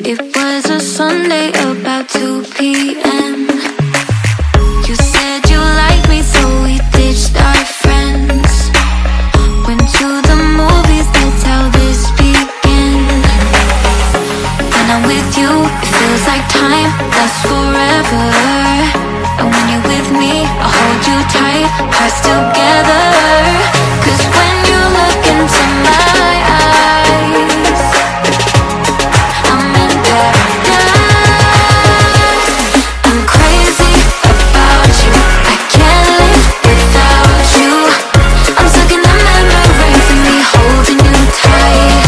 It was a Sunday about 2 p.m. You said you liked me, so we ditched our friends. Went to the movies, that's how this began. When I'm with you, it feels like time lasts forever. And when you're with me, I hold you tight, hearts together. 'Cause when you look into my eyes, I'm in paradise. I'm crazy about you, I can't live without you. I'm stuck in the memories of me holding you tight.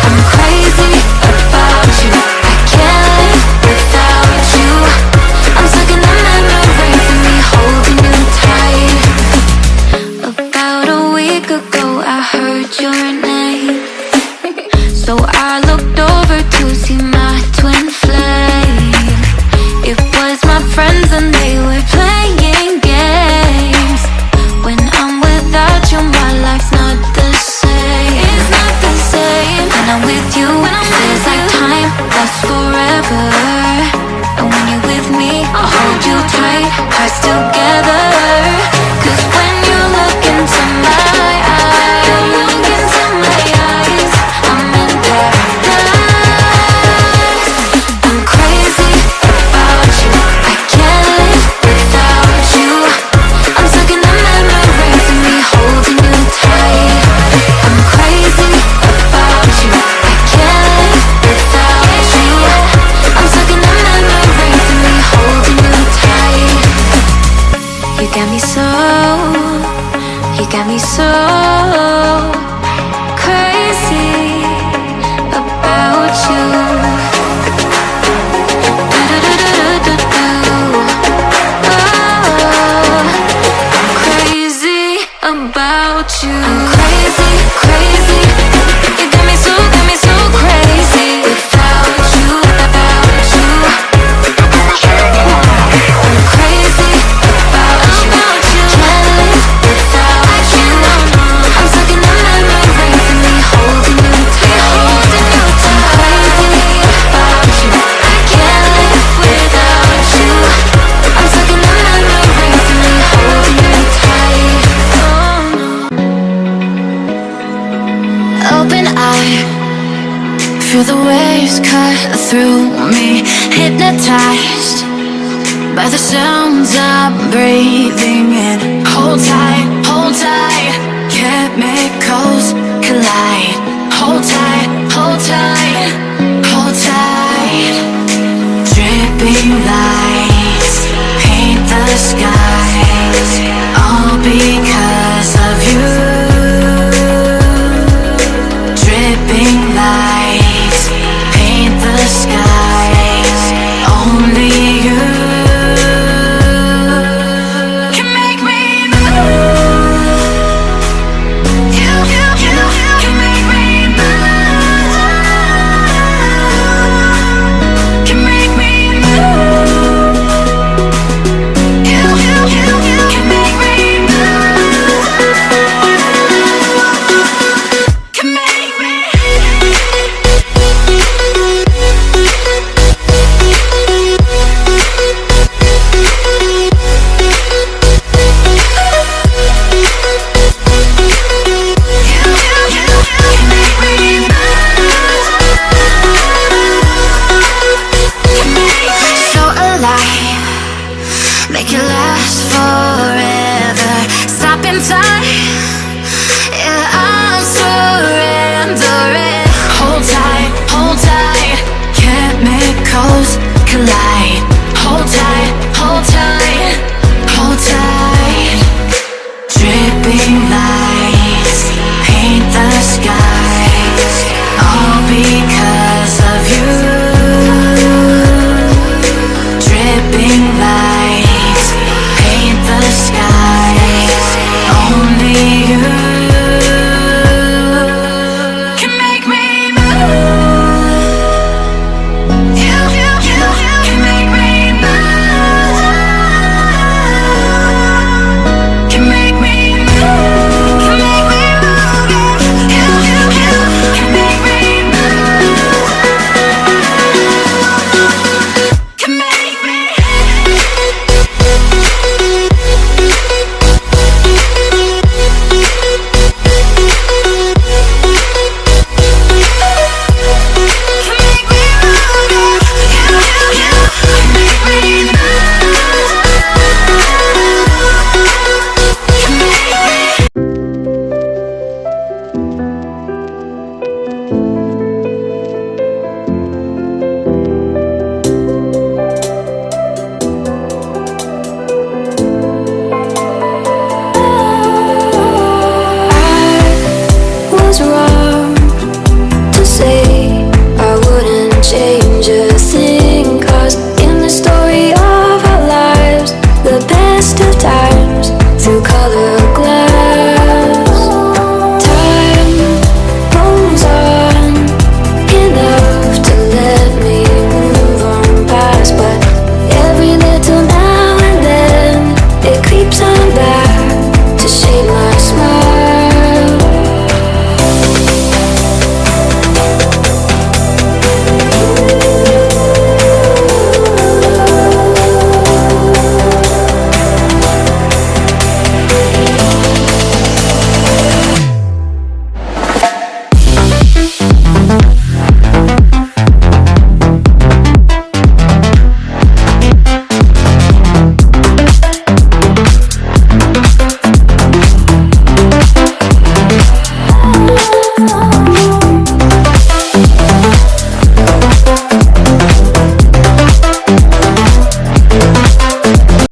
I'm crazy about you, I can't live without you. I'm stuck in the memories of me holding you tight. About a week ago I heard your name, so I looked over to see my twin flame. It was my friends and they were playing games. When I'm without you, my life's not the same. It's not the same. When I'm with you, it feels like time lasts forever. And when you're with me, I'll hold you tight, hearts together. 'Cause when you look into my eyes, I'm in paradise. I'm crazy about you, I can't live without you. I'm stuck in the memories of me holding you tight. I'm crazy about you, I can't live without you. I'm stuck in the memories of me holding you tight. You got me so, you got me so crazy about you. Do-do-do-do-do-do. Oh, I'm crazy about you. I'm crazy, crazy. You got me so crazy without you, without you. I'm crazy about you, can't live without you. I'm stuck in the memories of me holding you tight. I'm crazy about you, I can't live without you. I'm stuck in the memories of me holding you tight. Oh no. Open eye, feel the waves cut through me, hypnotized by the sounds I'm breathing in. Hold tight, chemicals